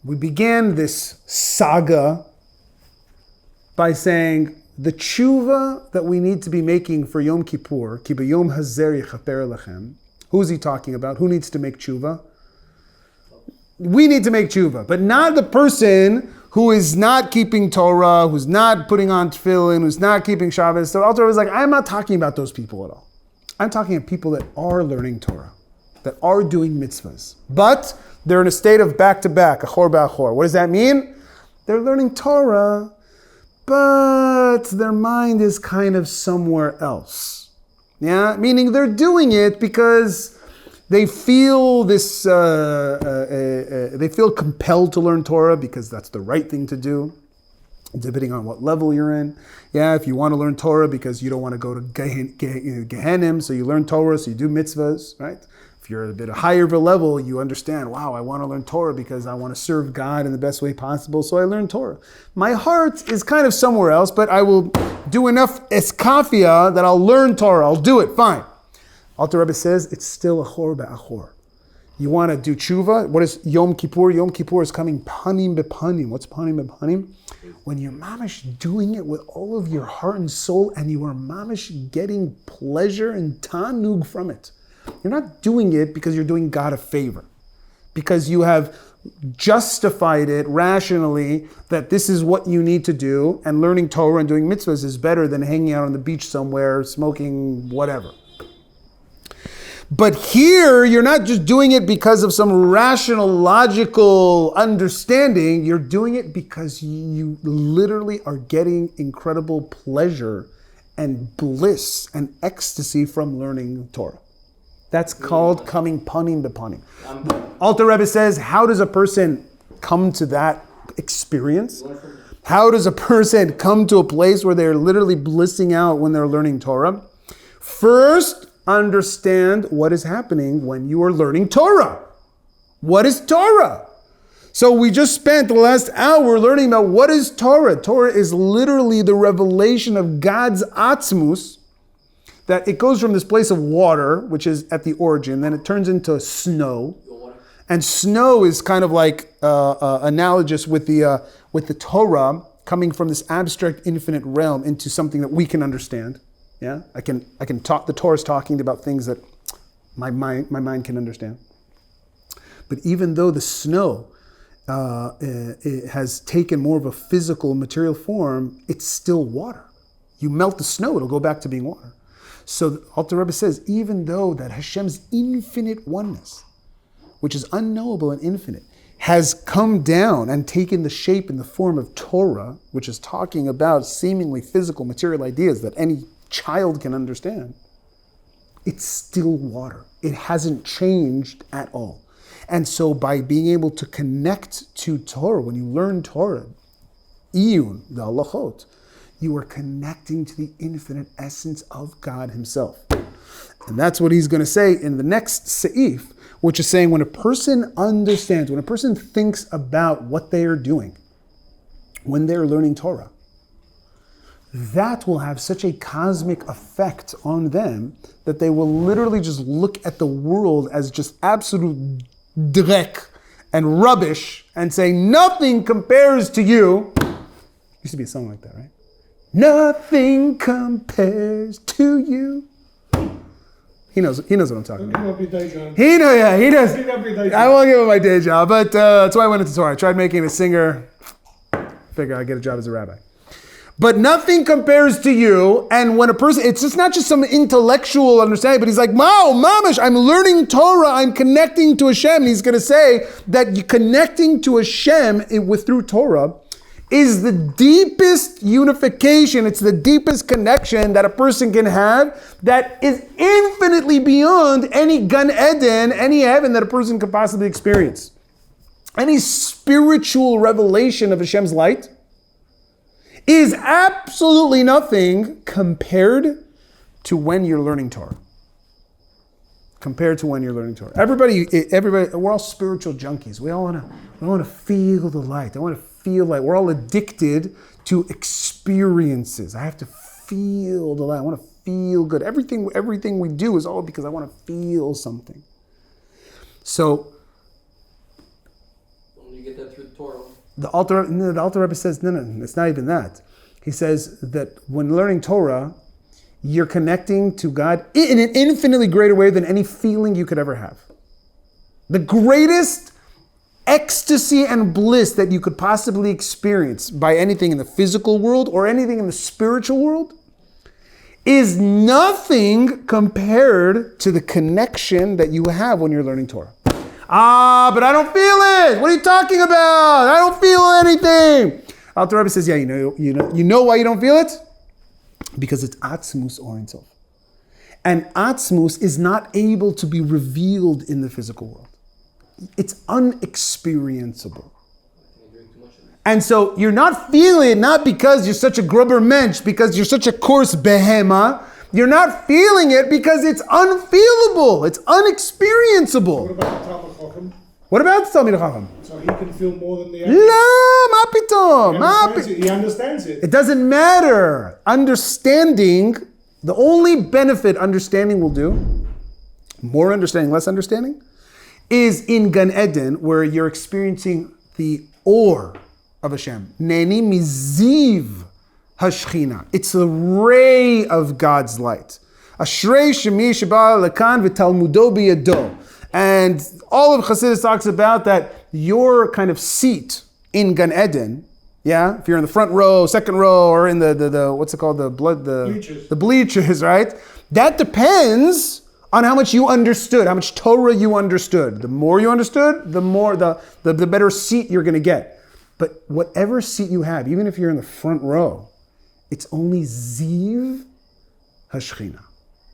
We began this saga by saying the tshuva that we need to be making for Yom Kippur, ki b'yom hazer yechaper lechem. Who is he talking about? Who needs to make tshuva? We need to make tshuva, but not the person who is not keeping Torah, who's not putting on tefillin, who's not keeping Shabbos. So Alter Rebbe is like, I'm not talking about those people at all. I'm talking about people that are learning Torah, that are doing mitzvahs, but they're in a state of back-to-back, achor ba'achor. What does that mean? They're learning Torah, but their mind is kind of somewhere else. Yeah, meaning they're doing it because they feel this. They feel compelled to learn Torah because that's the right thing to do, depending on what level you're in. Yeah, if you want to learn Torah because you don't want to go to Gehenim, so you learn Torah, so you do mitzvahs, right? If you're a bit higher of a level, you understand, wow, I want to learn Torah because I want to serve God in the best way possible, so I learn Torah. My heart is kind of somewhere else, but I will do enough eskafia that I'll learn Torah. I'll do it, fine. Alter Rebbe says it's still achor ba'achor. You want to do tshuva? What is Yom Kippur? Yom Kippur is coming panim bepanim. What's panim bepanim? When you're mamish doing it with all of your heart and soul, and you are mamish getting pleasure and tanug from it. You're not doing it because you're doing God a favor, because you have justified it rationally that this is what you need to do, and learning Torah and doing mitzvahs is better than hanging out on the beach somewhere, smoking whatever. But here, you're not just doing it because of some rational, logical understanding. You're doing it because you literally are getting incredible pleasure and bliss and ecstasy from learning Torah. That's called coming panim bepanim. Alter Rebbe says, how does a person come to that experience? How does a person come to a place where they're literally blissing out when they're learning Torah? First, understand what is happening when you are learning Torah. What is Torah? So we just spent the last hour learning about what is Torah. Torah is literally the revelation of God's atzmus, that it goes from this place of water, which is at the origin, then it turns into snow. And snow is kind of like analogous with the Torah coming from this abstract infinite realm into something that we can understand. Yeah, I can talk. The Torah is talking about things that my mind can understand. But even though the snow it has taken more of a physical, material form, it's still water. You melt the snow, it'll go back to being water. So Alter Rebbe says, even though that Hashem's infinite oneness, which is unknowable and infinite, has come down and taken the shape and the form of Torah, which is talking about seemingly physical, material ideas that any child can understand, it's still water. It hasn't changed at all. And so by being able to connect to Torah, when you learn Torah, iyun, the halachot, you are connecting to the infinite essence of God himself. And that's what he's going to say in the next seif, which is saying when a person understands, when a person thinks about what they are doing, when they're learning Torah, that will have such a cosmic effect on them that they will literally just look at the world as just absolute drek and rubbish and say, nothing compares to you. Used to be a song like that, right? Nothing compares to you. He knows what I'm talking about. He does. I won't give him my day job, but that's why I went into Torah. I tried making a singer. Figure I'd get a job as a rabbi. But nothing compares to you. And when a person, it's just not just some intellectual understanding, but he's like, mamash, I'm learning Torah, I'm connecting to Hashem. And he's going to say that connecting to Hashem through Torah is the deepest unification, it's the deepest connection that a person can have that is infinitely beyond any Gan Eden, any heaven that a person could possibly experience. Any spiritual revelation of Hashem's light is absolutely nothing compared to when you're learning Torah. Everybody, we're all spiritual junkies. We all want to feel the light. I want to feel like we're all addicted to experiences. I have to feel the light. I want to feel good. Everything we do is all because I want to feel something. So when you get that through Torah. The Alter Rebbe says, no, it's not even that. He says that when learning Torah, you're connecting to God in an infinitely greater way than any feeling you could ever have. The greatest ecstasy and bliss that you could possibly experience by anything in the physical world or anything in the spiritual world is nothing compared to the connection that you have when you're learning Torah. But I don't feel it. What are you talking about? I don't feel anything. Alter Rebbe says, yeah, you know why you don't feel it? Because it's Atzmus or Ein Sof. And Atzmus is not able to be revealed in the physical world. It's unexperienceable. And so you're not feeling it, not because you're such a grubber mensch, because you're such a coarse behema. You're not feeling it because it's unfeelable. It's unexperienceable. What about the Talmud What about the Talmud Chacham? Chacham? So he can feel more than the No, ma pitom. He understands it. It doesn't matter. Understanding, the only benefit understanding will do, more understanding, less understanding, is in Gan Eden, where you're experiencing the or of Hashem. Neni miziv hashchina. It's a ray of God's light. Ashrei shemi sheba lekan v'talmudo biyado. And all of Chassidus talks about that your kind of seat in Gan Eden, yeah, if you're in the front row, second row, or in the what's it called, Bleachers. the bleachers, right? That depends on how much you understood, how much Torah you understood. The more you understood, the more the better seat you're going to get. But whatever seat you have, even if you're in the front row, it's only ziv hashchina.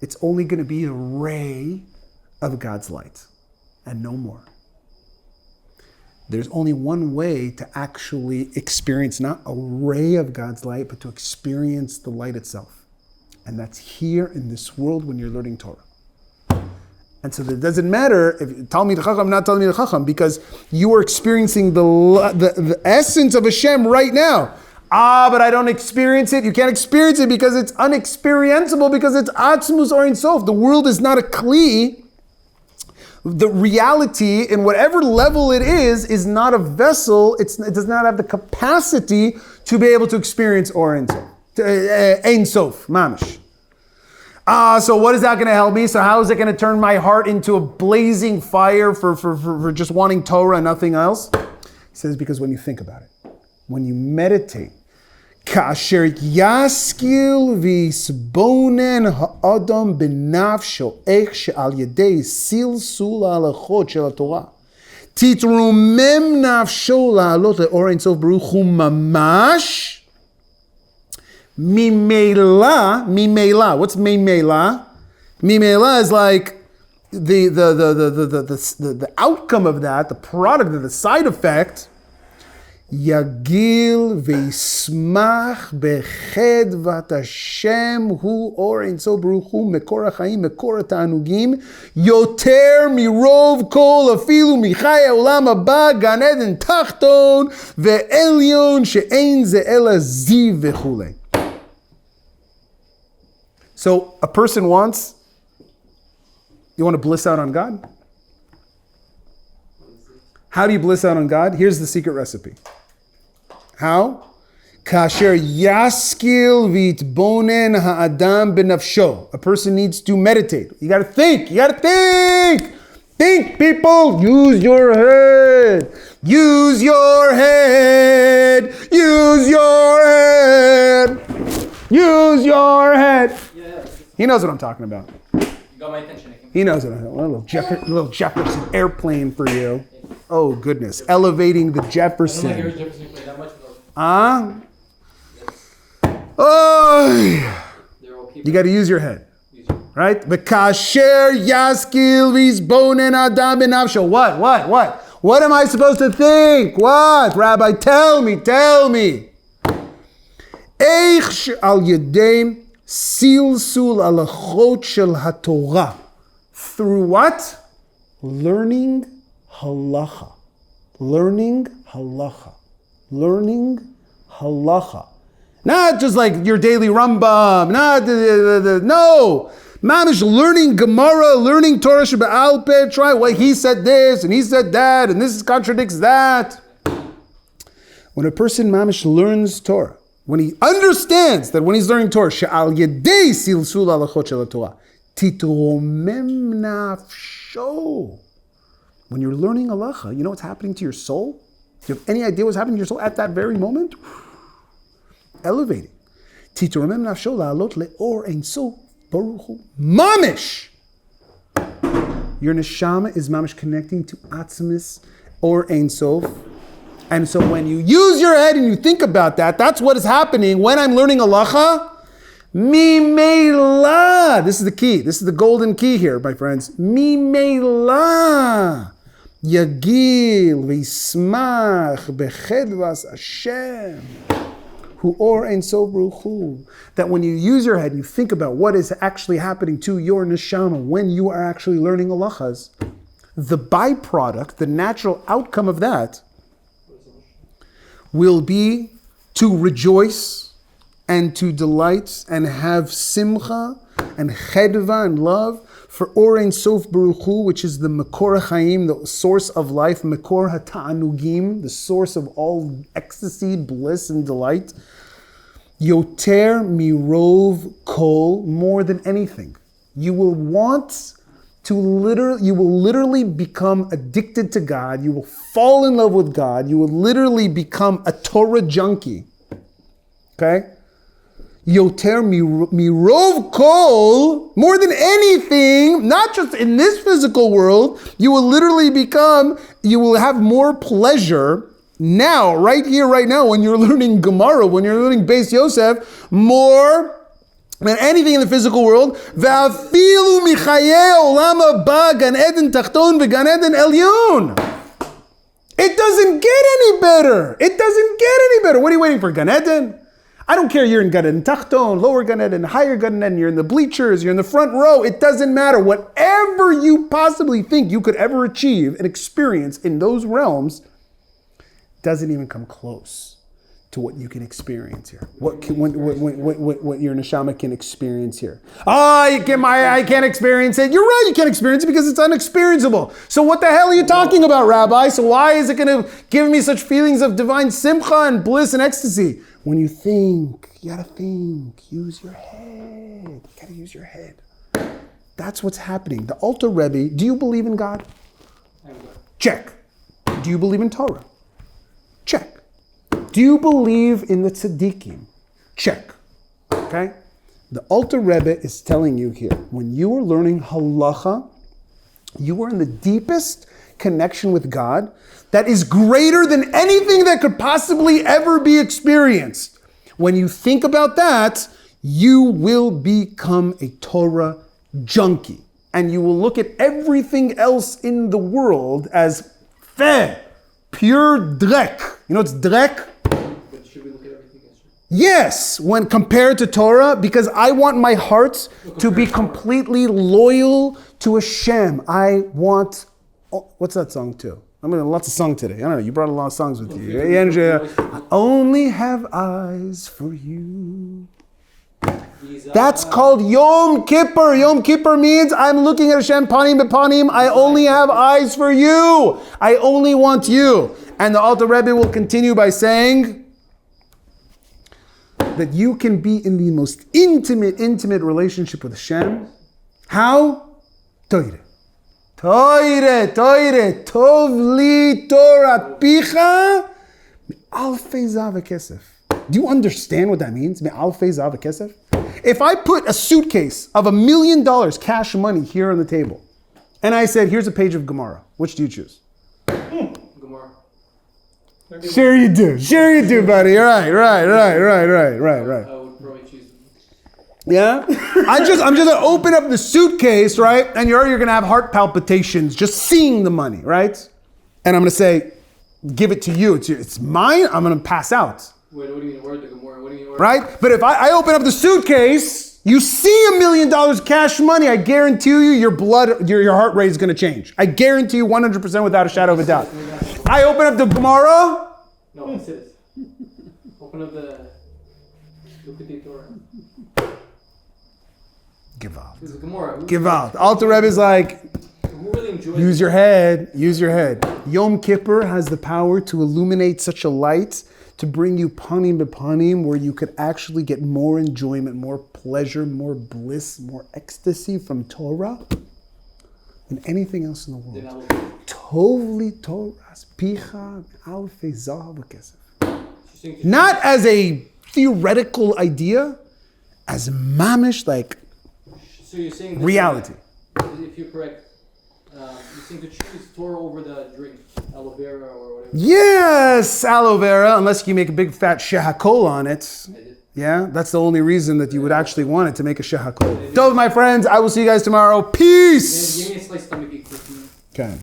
It's only going to be a ray of God's light, and no more. There's only one way to actually experience not a ray of God's light, but to experience the light itself. And that's here in this world when you're learning Torah. And so it doesn't matter if Talmid Chacham, not Talmid Chacham, because you are experiencing the essence of Hashem right now. But I don't experience it. You can't experience it because it's unexperienceable, because it's Atzmus or Ein Sof. The world is not a Kli. The reality, in whatever level it is not a vessel. It does not have the capacity to be able to experience or Ein Sof, mamish. So what is that going to help me? So how is it going to turn my heart into a blazing fire for just wanting Torah and nothing else? He says, because when you think about it, when you meditate, Kasher yaskil visbonen ha'adam benafsho ech she'al yedei silsul ha'alachot shel ha'Torah titrumem nafsho la'alot le'or ein sof baruch hu mamash mimela. What's mimela? Mimela is like the outcome of that, the product of the side effect. Yagil ve'ismach bechedvat Hashem hu or ein sof baruch hu mekor ha'chaim mekor ha'tanugim yoter mirov kol afilu michai ha'olam haba gan eden tachton ve'elyon she'ein ze ela ziv v'chulei. So a person you want to bliss out on God? How do you bliss out on God? Here's the secret recipe. How? Kasher yaskil vitbonen ha'adam benafsho. A person needs to meditate. You got to think. Think, people. Use your head. Use your head. He knows what I'm talking about. You got my attention, Nick. He knows what I'm talking about. A little Jefferson airplane for you. Oh, goodness. Elevating the Jefferson. I don't like Jefferson play that much, though. Oh, You you got to use your head, right? V'kasher yaskil v'izbonen adam benafsho. What am I supposed to think? What, Rabbi? Tell me. Eich al yedei silsul alachot shel haTorah. Through what? Learning halacha. Not just like your daily Rambam, no. Mamish learning Gemara, learning Torah Sheba'al Peh, try what he said this and he said that and this contradicts that. When a person mamish learns Torah, when he understands that when he's learning Torah, she'al yedei silsul halachot shel Torah, titromem nafsho. When you're learning halacha, you know what's happening to your soul? Do you have any idea what's happening to your soul at that very moment? Elevating. Titromem nafsho la'alot le'or ein sof baruch hu. Mamish! Your neshama is mamish connecting to Atzimus or Ein Sof. And so when you use your head and you think about that, that's what is happening when I'm learning halacha. Mimela. This is the key. This is the golden key here, my friends. Mimela. Yagil v'ismach bechedvas Hashem. Hu or Ein Sof Baruch Hu. That when you use your head and you think about what is actually happening to your neshama when you are actually learning halachas, the byproduct, the natural outcome of that will be to rejoice and to delight and have simcha and chedva and love for Or Ein Sof Baruch Hu, which is the Makor HaChaim, the source of life, Makor HaTa'anugim, the source of all ecstasy, bliss, and delight. Yoter mirov kol, more than anything. You will literally become addicted to God. You will fall in love with God. You will literally become a Torah junkie. Okay? Yoter mirov kol, more than anything, not just in this physical world, you will have more pleasure now, right here, right now, when you're learning Gemara, when you're learning Beis Yosef, more than anything in the physical world. Ve'afilu michaye olam haba gan eden tachton vegan eden elyon. It doesn't get any better. It doesn't get any better. What are you waiting for, Gan Eden? I don't care, you're in Gan Eden Tachton, lower Gan Eden, higher Gan Eden, you're in the bleachers, you're in the front row, it doesn't matter. Whatever you possibly think you could ever achieve and experience in those realms doesn't even come close to what you can experience here. What your neshama can experience here. I can't experience it. You're right, you can't experience it because it's unexperienceable. So what the hell are you talking about, Rabbi? So why is it going to give me such feelings of divine simcha and bliss and ecstasy? When you think, you gotta think, use your head. You gotta use your head. That's what's happening. The Alter Rebbe, do you believe in God? Check. Do you believe in Torah? Check. Do you believe in the tzaddikim? Check. Okay? The Alter Rebbe is telling you here, when you are learning halacha, you are in the deepest connection with God that is greater than anything that could possibly ever be experienced. When you think about that, you will become a Torah junkie. And you will look at everything else in the world as pure drek. You know what's drek? But should we look at everything as Yes, when compared to Torah, because I want my heart to be completely loyal to Hashem. I want, what's that song too? I'm in lots of songs today. I don't know, you brought a lot of songs with you. I only have eyes for you. That's called Yom Kippur. Yom Kippur means I'm looking at Hashem, panim bepanim. I only have eyes for you. I only want you. And the Alter Rebbe will continue by saying that you can be in the most intimate relationship with Hashem. How? Toire. Tov li Torah picha alfei zav kesef. Do you understand what that means? Alfei zav kesef? If I put a suitcase of $1 million cash money here on the table, and I said, here's a page of Gemara, which do you choose? Gemara. Sure you do, buddy. Right. I would probably choose. Yeah? I'm just gonna open up the suitcase, right? And you're gonna have heart palpitations just seeing the money, right? And I'm gonna say, give it to you. It's mine, I'm gonna pass out. Wait, what do you mean, word the Gemara? What do you mean, word? Right? But if I open up the suitcase, you see $1 million cash money, I guarantee you your heart rate is gonna change. I guarantee you 100% without a shadow of a doubt. I open up the Gemara. No, it says. Open up the Torah. Give out. This is Gemara. Give out. Alter Rebbe is like, Who really enjoys Use your head. Use your head. Yom Kippur has the power to illuminate such a light to bring you panim bepanim, where you could actually get more enjoyment, more pleasure, more bliss, more ecstasy from Torah than anything else in the world. Tovli Torah's picha alfei zahav v'kesef. Not as a theoretical idea, as mamish, like So you're saying that reality. If you're correct, you seem to choose Torah over the drink, aloe vera or whatever. Yes, aloe vera, unless you make a big fat shehakol on it. I did. Yeah, that's the only reason that you would actually want it, to make a shehakol. So, my friends, I will see you guys tomorrow. Peace! Give me a sliced stomach cake. Okay.